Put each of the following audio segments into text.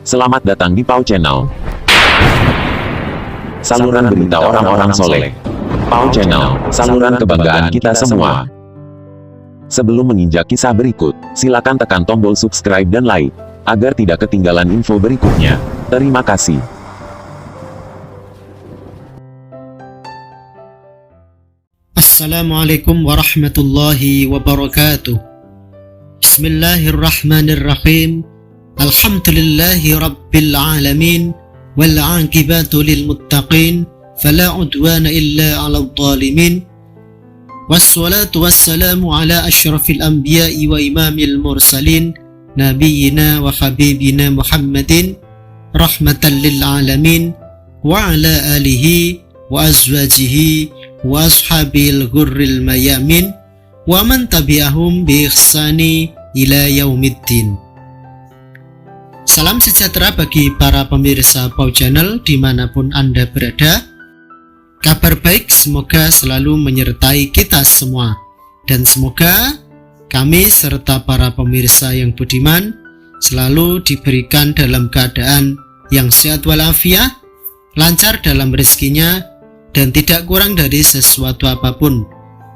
Selamat datang di Pau Channel, saluran berita orang-orang soleh. Pau Channel, saluran kebanggaan kita semua. Sebelum menginjak kisah berikut, silakan tekan tombol subscribe dan like, agar tidak ketinggalan info berikutnya. Terima kasih. Assalamualaikum warahmatullahi wabarakatuh. Bismillahirrahmanirrahim. Alhamdulillahi rabbil alamin. Wal aqibatu lil muttaqin. Fala udwana illa 'alal zalimin. Wassalatu wassalamu ala asyrafil anbiya'i wa imamil mursalin, nabiyyina wa habibina Muhammadin rahmatan lil alamin, wa ala alihi wa azwajihi wa ashabil ghurril mayamin, wa man tabi'ahum bi ihsani ila yaumiddin. Salam sejahtera bagi para pemirsa Pau Channel dimanapun Anda berada. Kabar baik semoga selalu menyertai kita semua, dan semoga kami serta para pemirsa yang budiman selalu diberikan dalam keadaan yang sehat walafiat, lancar dalam rezekinya, dan tidak kurang dari sesuatu apapun.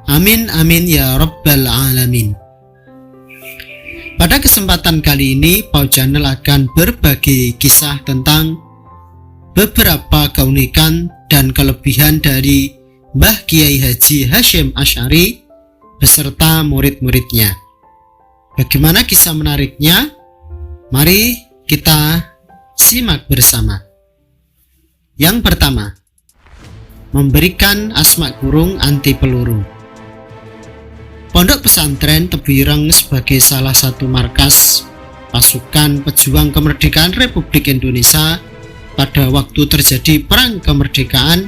Amin amin ya rabbal alamin. Pada kesempatan kali ini, Pau Channel akan berbagi kisah tentang beberapa keunikan dan kelebihan dari Mbah Kiai Haji Hasyim Asy'ari beserta murid-muridnya. Bagaimana kisah menariknya? Mari kita simak bersama. Yang pertama, memberikan asma kurung anti peluru. Pondok pesantren Tebu Ireng sebagai salah satu markas pasukan pejuang kemerdekaan Republik Indonesia pada waktu terjadi perang kemerdekaan.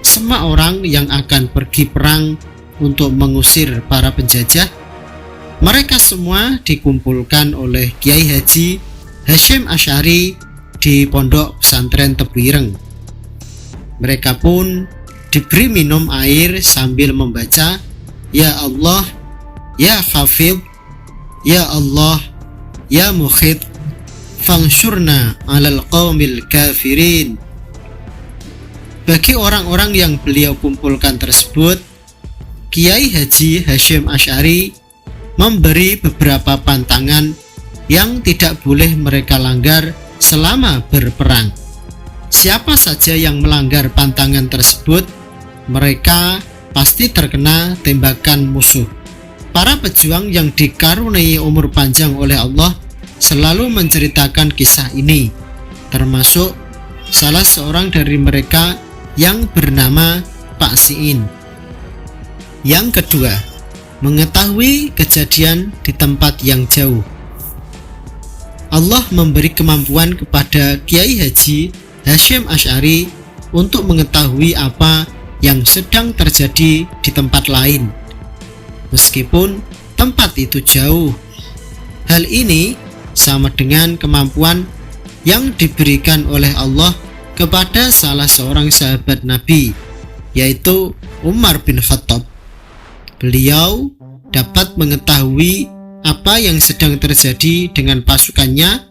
Semua orang yang akan pergi perang untuk mengusir para penjajah, mereka semua dikumpulkan oleh Kiai Haji Hasyim Asy'ari di Pondok Pesantren Tebu Ireng. Mereka pun diberi minum air sambil membaca, Ya Allah, Ya Hafidh, Ya Allah, Ya Mukhid, Fangsyurna alal qawmil kafirin. Bagi orang-orang yang beliau kumpulkan tersebut, Kiai Haji Hasyim Asy'ari memberi beberapa pantangan yang tidak boleh mereka langgar selama berperang. Siapa saja yang melanggar pantangan tersebut, mereka pasti terkena tembakan musuh. Para pejuang yang dikaruniai umur panjang oleh Allah selalu menceritakan kisah ini, termasuk salah seorang dari mereka yang bernama Pak Siin. Yang kedua, mengetahui kejadian di tempat yang jauh. Allah memberi kemampuan kepada Kiai Haji Hasyim Asy'ari untuk mengetahui apa yang sedang terjadi di tempat lain, meskipun tempat itu jauh. Hal ini sama dengan kemampuan yang diberikan oleh Allah kepada salah seorang sahabat Nabi, yaitu Umar bin Khattab. Beliau dapat mengetahui apa yang sedang terjadi dengan pasukannya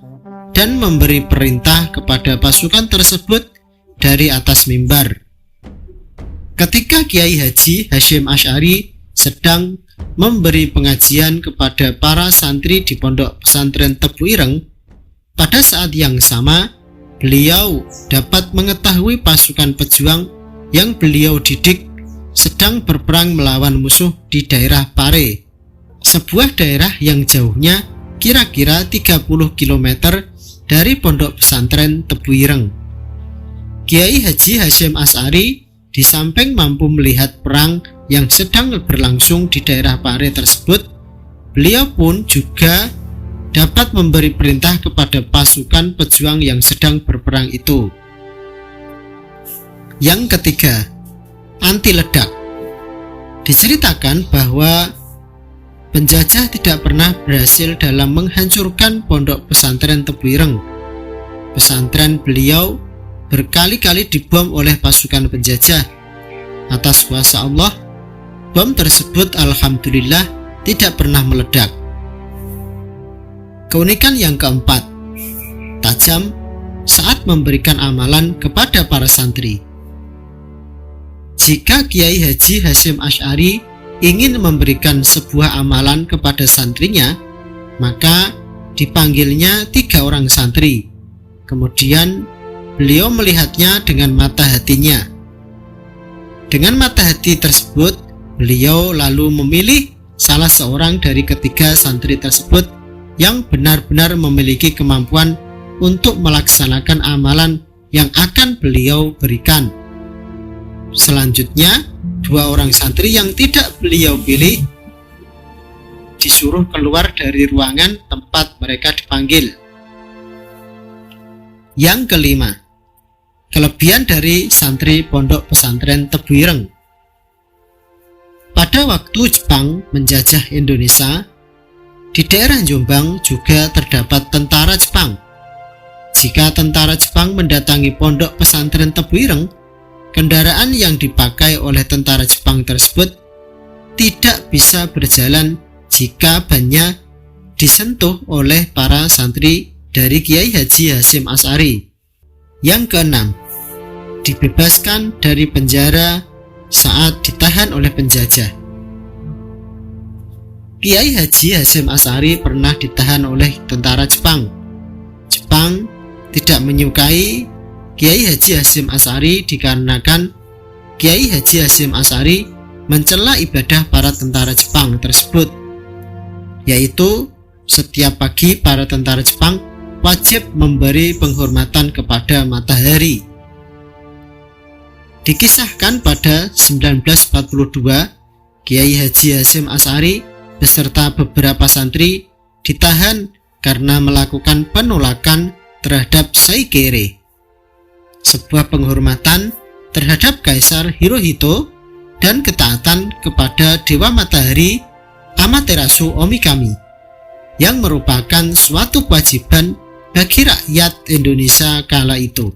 dan memberi perintah kepada pasukan tersebut dari atas mimbar. Ketika Kiai Haji Hasyim Asy'ari sedang memberi pengajian kepada para santri di Pondok Pesantren Tebu Ireng, pada saat yang sama beliau dapat mengetahui pasukan pejuang yang beliau didik sedang berperang melawan musuh di daerah Pare, sebuah daerah yang jauhnya kira-kira 30 km dari Pondok Pesantren Tebu Ireng. Kiai Haji Hasyim Asy'ari di samping mampu melihat perang yang sedang berlangsung di daerah Pare tersebut, beliau pun juga dapat memberi perintah kepada pasukan pejuang yang sedang berperang itu. Yang ketiga, anti ledak. Diceritakan bahwa penjajah tidak pernah berhasil dalam menghancurkan Pondok Pesantren Tebu Ireng. Pesantren beliau berkali-kali dibom oleh pasukan penjajah. Atas kuasa Allah, bom tersebut alhamdulillah tidak pernah meledak. Keunikan yang keempat, tajam saat memberikan amalan kepada para santri. Jika Kiai Haji Hasyim Asy'ari ingin memberikan sebuah amalan kepada santrinya, maka dipanggilnya 3 orang santri. Kemudian beliau melihatnya dengan mata hatinya. Dengan mata hati tersebut, beliau lalu memilih salah seorang dari ketiga santri tersebut yang benar-benar memiliki kemampuan untuk melaksanakan amalan yang akan beliau berikan. Selanjutnya, 2 orang santri yang tidak beliau pilih disuruh keluar dari ruangan tempat mereka dipanggil. Yang kelima, kelebihan dari santri Pondok Pesantren Tebu Ireng. Pada waktu Jepang menjajah Indonesia, di daerah Jombang juga terdapat tentara Jepang. Jika tentara Jepang mendatangi Pondok Pesantren Tebu Ireng, kendaraan yang dipakai oleh tentara Jepang tersebut tidak bisa berjalan jika bannya disentuh oleh para santri dari Kiai Haji Hasyim Asy'ari. Yang keenam, dibebaskan dari penjara saat ditahan oleh penjajah. Kiai Haji Hasyim Asy'ari pernah ditahan oleh tentara Jepang. Jepang tidak menyukai Kiai Haji Hasyim Asy'ari dikarenakan Kiai Haji Hasyim Asy'ari mencela ibadah para tentara Jepang tersebut, yaitu setiap pagi para tentara Jepang wajib memberi penghormatan kepada matahari. Dikisahkan pada 1942, Kiai Haji Hasyim Asy'ari beserta beberapa santri ditahan karena melakukan penolakan terhadap Saikere, sebuah penghormatan terhadap Kaisar Hirohito dan ketaatan kepada Dewa Matahari Amaterasu Omikami, yang merupakan suatu kewajiban bagi rakyat Indonesia kala itu.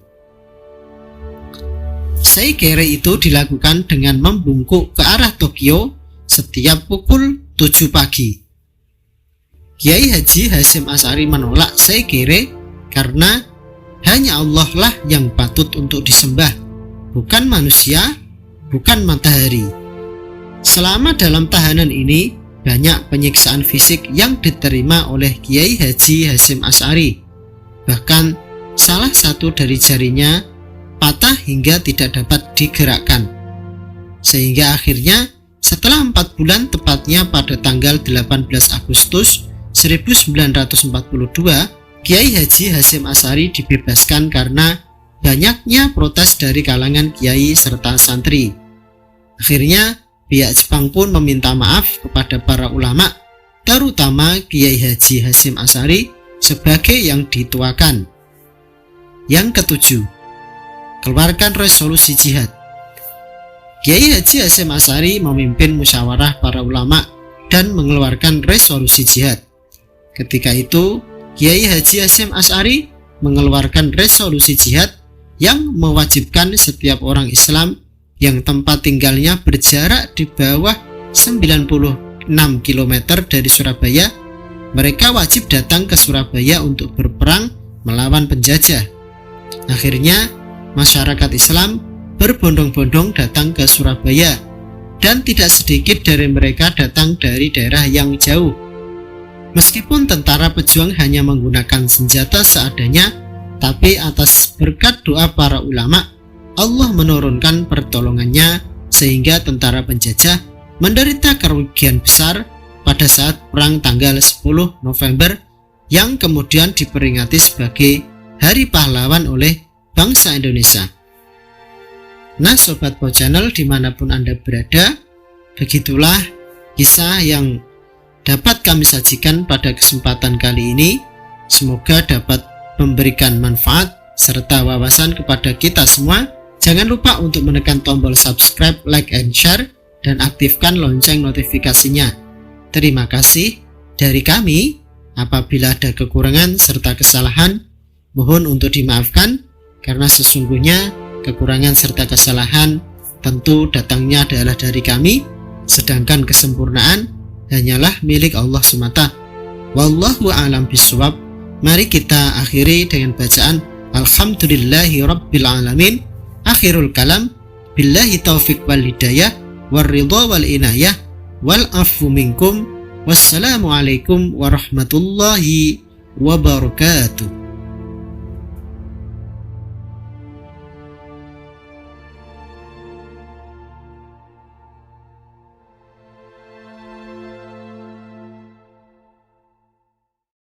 Saikere itu dilakukan dengan membungkuk ke arah Tokyo setiap pukul 7 pagi. Kiai Haji Hasyim Asy'ari menolak Saikere karena hanya Allah lah yang patut untuk disembah, bukan manusia, bukan matahari. Selama dalam tahanan ini, banyak penyiksaan fisik yang diterima oleh Kiai Haji Hasyim Asy'ari. Bahkan salah satu dari jarinya patah hingga tidak dapat digerakkan. Sehingga akhirnya setelah 4 bulan, tepatnya pada tanggal 18 Agustus 1942, Kiai Haji Hasyim Asy'ari dibebaskan karena banyaknya protes dari kalangan kiai serta santri. Akhirnya pihak Jepang pun meminta maaf kepada para ulama, terutama Kiai Haji Hasyim Asy'ari sebagai yang dituakan. Yang ketujuh, keluarkan resolusi jihad. Kiai Haji Hasyim Asy'ari memimpin musyawarah para ulama dan mengeluarkan resolusi jihad. Ketika itu, Kiai Haji Hasyim Asy'ari mengeluarkan resolusi jihad yang mewajibkan setiap orang Islam yang tempat tinggalnya berjarak di bawah 96 km dari Surabaya, mereka wajib datang ke Surabaya untuk berperang melawan penjajah. Akhirnya, masyarakat Islam berbondong-bondong datang ke Surabaya, dan tidak sedikit dari mereka datang dari daerah yang jauh. Meskipun tentara pejuang hanya menggunakan senjata seadanya, tapi atas berkat doa para ulama, Allah menurunkan pertolongannya sehingga tentara penjajah menderita kerugian besar pada saat perang tanggal 10 November yang kemudian diperingati sebagai Hari Pahlawan oleh bangsa Indonesia. Nah, Sobat Pau Channel dimanapun Anda berada, begitulah kisah yang dapat kami sajikan pada kesempatan kali ini. Semoga dapat memberikan manfaat serta wawasan kepada kita semua. Jangan lupa untuk menekan tombol subscribe, like, and share, dan aktifkan lonceng notifikasinya. Terima kasih dari kami. Apabila ada kekurangan serta kesalahan, mohon untuk dimaafkan, karena sesungguhnya kekurangan serta kesalahan tentu datangnya adalah dari kami, sedangkan kesempurnaan hanyalah milik Allah semata. Wallahu a'lam bishawab. Mari kita akhiri dengan bacaan Alhamdulillahi Rabbil Alamin. Akhirul kalam, billahi taufiq wal hidayah, wal ridha wal inayah, wal afu minkum. Wassalamualaikum warahmatullahi wabarakatuh.